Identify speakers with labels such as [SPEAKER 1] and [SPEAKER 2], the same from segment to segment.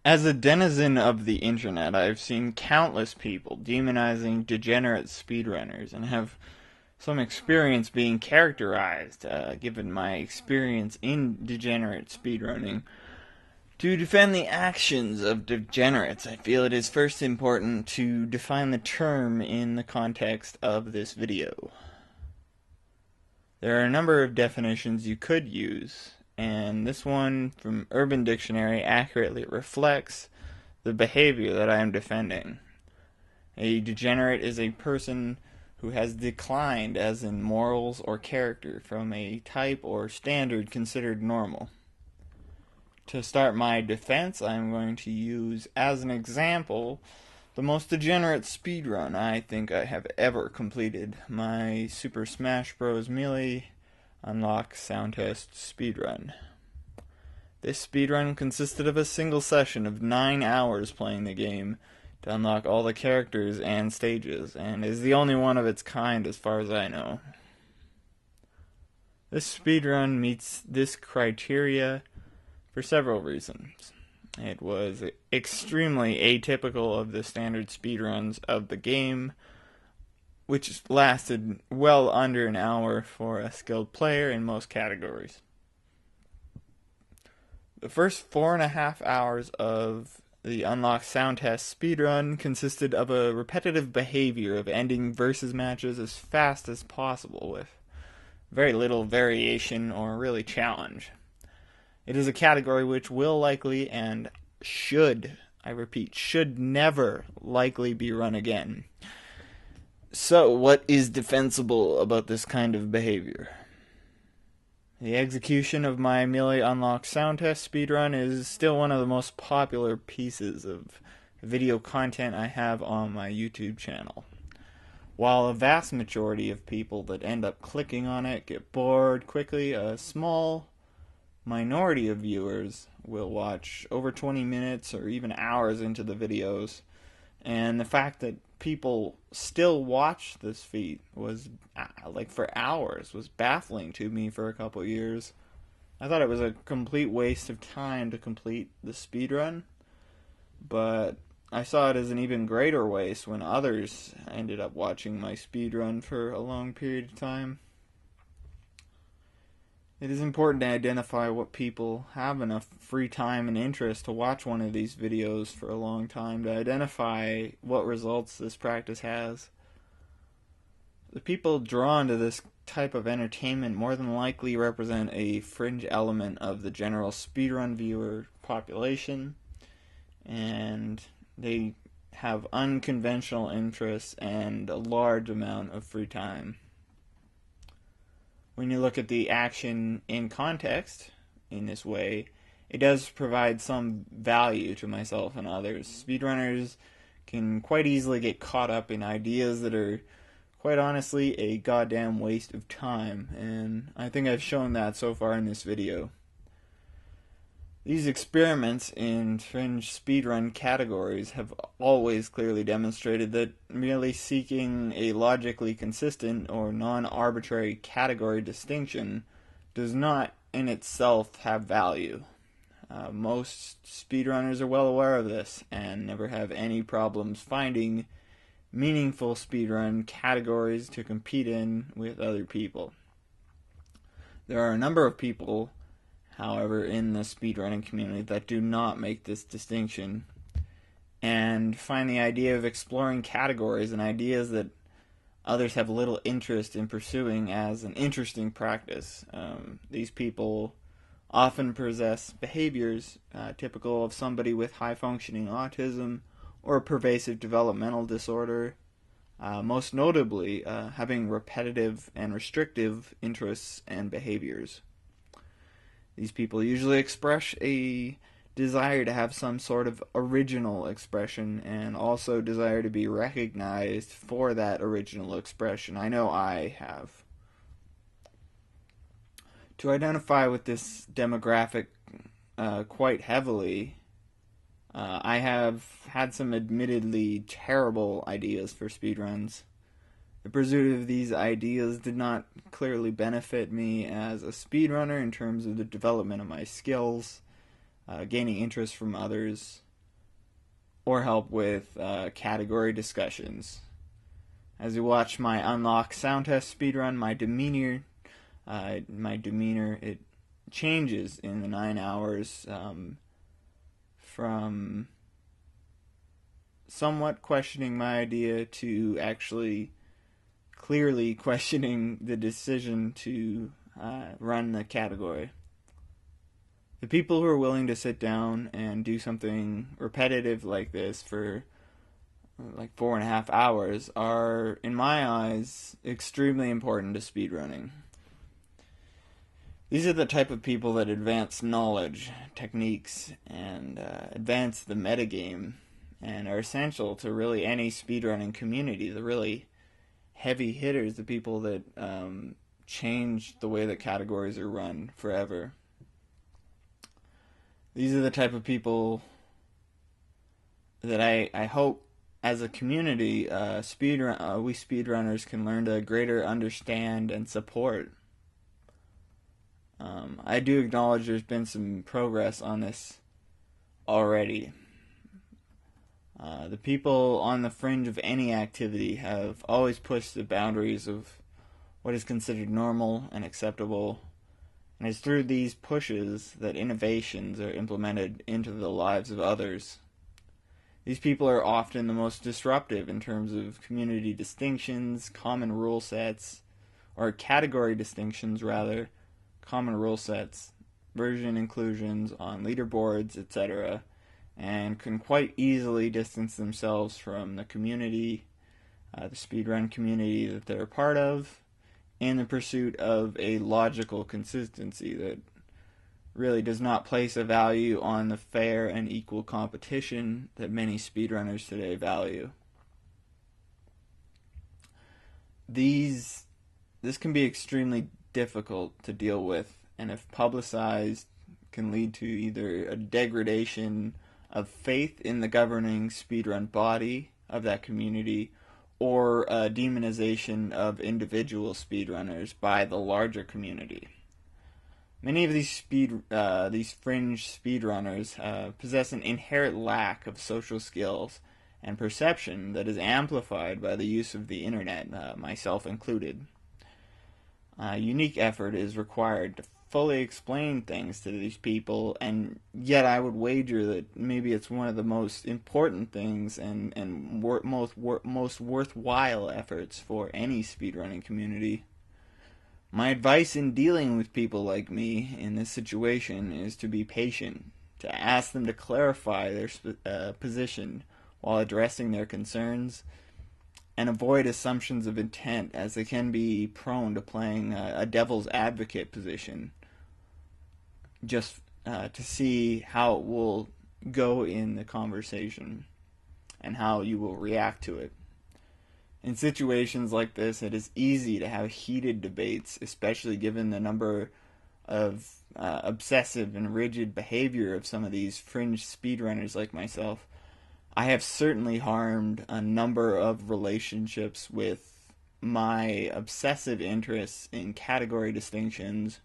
[SPEAKER 1] As a denizen of the internet, I've seen countless people demonizing degenerate speedrunners and have some experience being characterized, given my experience in degenerate speedrunning. To defend the actions of degenerates, I feel it is first important to define the term in the context of this video. There are a number of definitions you could use, and this one from Urban Dictionary accurately reflects the behavior that I am defending. A degenerate is a person who has declined as in morals or character from a type or standard considered normal. To start my defense, I'm going to use as an example the most degenerate speedrun I think I have ever completed, my Super Smash Bros. Melee Unlock Soundtest Speedrun. This speedrun consisted of a single session of 9 hours playing the game to unlock all the characters and stages, and is the only one of its kind as far as I know. This speedrun meets this criteria for several reasons. It was extremely atypical of the standard speedruns of the game, which lasted well under an hour for a skilled player in most categories. The first 4.5 hours of the Unlock Soundtest speedrun consisted of a repetitive behavior of ending versus matches as fast as possible with very little variation or really challenge. It is a category which will likely and should, I repeat, should never likely be run again. So, what is defensible about this kind of behavior? The execution of my Melee Unlock Soundtest speedrun is still one of the most popular pieces of video content I have on my YouTube channel. While a vast majority of people that end up clicking on it get bored quickly, a small minority of viewers will watch over 20 minutes or even hours into the videos, and the fact that people still watch this feat was for hours was baffling to me for a couple years. I thought it was a complete waste of time to complete the speedrun, but I saw it as an even greater waste when others ended up watching my speedrun for a long period of time. It is important to identify what people have enough free time and interest to watch one of these videos for a long time, to identify what results this practice has. The people drawn to this type of entertainment more than likely represent a fringe element of the general speedrun viewer population, and they have unconventional interests and a large amount of free time. When you look at the action in context, in this way, it does provide some value to myself and others. Speedrunners can quite easily get caught up in ideas that are, quite honestly, a goddamn waste of time, and I think I've shown that so far in this video. These experiments in fringe speedrun categories have always clearly demonstrated that merely seeking a logically consistent or non-arbitrary category distinction does not in itself have value. Most speedrunners are well aware of this and never have any problems finding meaningful speedrun categories to compete in with other people. There are a number of people, however, in the speedrunning community that do not make this distinction and find the idea of exploring categories and ideas that others have little interest in pursuing as an interesting practice. These people often possess behaviors typical of somebody with high-functioning autism or a pervasive developmental disorder, most notably having repetitive and restrictive interests and behaviors. These people usually express a desire to have some sort of original expression and also desire to be recognized for that original expression. I know I have. To identify with this demographic quite heavily, I have had some admittedly terrible ideas for speedruns. The pursuit of these ideas did not clearly benefit me as a speedrunner in terms of the development of my skills, gaining interest from others, or help with category discussions. As you watch my Unlock Soundtest Speedrun, my demeanor it changes in the 9 hours from somewhat questioning my idea to actually clearly questioning the decision to run the category. The people who are willing to sit down and do something repetitive like this for like 4.5 hours are, in my eyes, extremely important to speedrunning. These are the type of people that advance knowledge, techniques, and advance the metagame, and are essential to really any speedrunning community. The really heavy hitters, the people that change the way that categories are run forever. These are the type of people that I hope, as a community, we speedrunners can learn to greater understand and support. I do acknowledge there's been some progress on this already. The people on the fringe of any activity have always pushed the boundaries of what is considered normal and acceptable, and it's through these pushes that innovations are implemented into the lives of others. These people are often the most disruptive in terms of community distinctions, common rule sets, or category distinctions rather, common rule sets, version inclusions on leaderboards, etc., and can quite easily distance themselves from the community, the speedrun community that they're a part of, in the pursuit of a logical consistency that really does not place a value on the fair and equal competition that many speedrunners today value. This can be extremely difficult to deal with, and if publicized, can lead to either a degradation of faith in the governing speedrun body of that community, or a demonization of individual speedrunners by the larger community. Many of these fringe speedrunners possess an inherent lack of social skills and perception that is amplified by the use of the internet, myself included. Unique effort is required to fully explain things to these people, and yet I would wager that maybe it's one of the most important things and most worthwhile efforts for any speedrunning community. My advice in dealing with people like me in this situation is to be patient, to ask them to clarify their position while addressing their concerns, and avoid assumptions of intent, as they can be prone to playing a devil's advocate position, just to see how it will go in the conversation and how you will react to it. In situations like this, it is easy to have heated debates, especially given the number of obsessive and rigid behavior of some of these fringe speedrunners like myself. I have certainly harmed a number of relationships with my obsessive interests in category distinctions,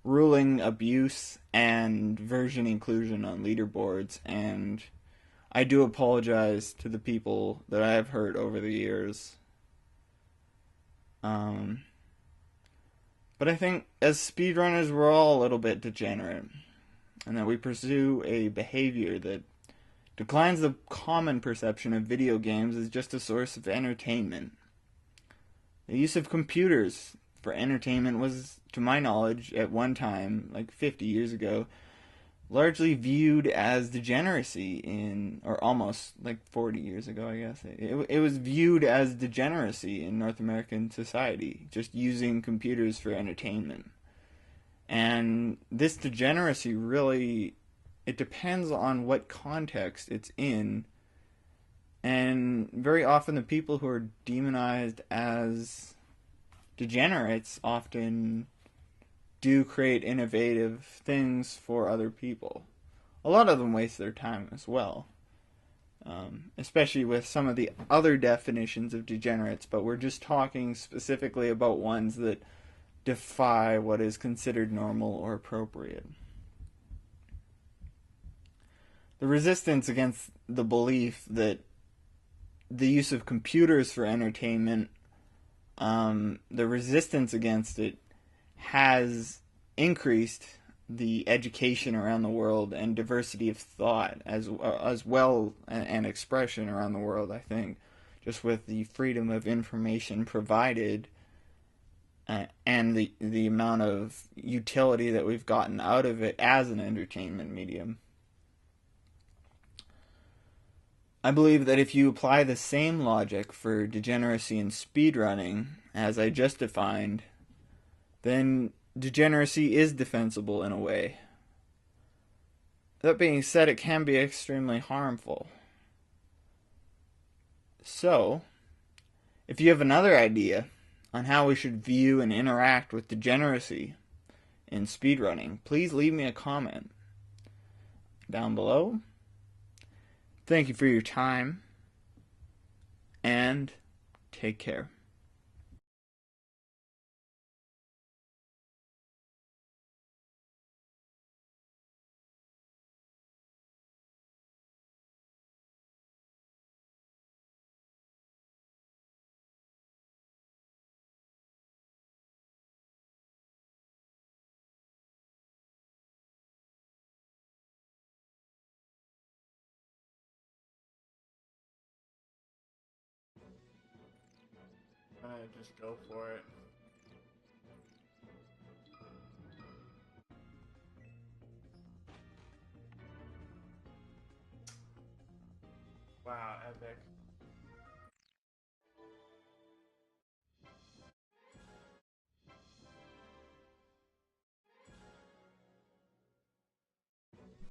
[SPEAKER 1] ruling abuse, and version inclusion on leaderboards, and I do apologize to the people that I have hurt over the years. But I think as speedrunners we're all a little bit degenerate, and that we pursue a behavior that declines the common perception of video games as just a source of entertainment. The use of computers for entertainment was, to my knowledge, at one time, like 50 years ago, largely viewed as degeneracy or almost like 40 years ago, I guess. It was viewed as degeneracy in North American society, just using computers for entertainment. And this degeneracy really, it depends on what context it's in, and very often the people who are demonized as degenerates often do create innovative things for other people. A lot of them waste their time as well, especially with some of the other definitions of degenerates, but we're just talking specifically about ones that defy what is considered normal or appropriate. the resistance against the belief that the use of computers for entertainment, the resistance against it has increased the education around the world and diversity of thought as well and expression around the world. I think just with the freedom of information provided and the amount of utility that we've gotten out of it as an entertainment medium. I believe that if you apply the same logic for degeneracy and speedrunning as I just defined, then degeneracy is defensible in a way. That being said, it can be extremely harmful. So, if you have another idea on how we should view and interact with degeneracy in speedrunning, please leave me a comment down below. Thank you for your time, and take care. Just go for it. Wow, epic.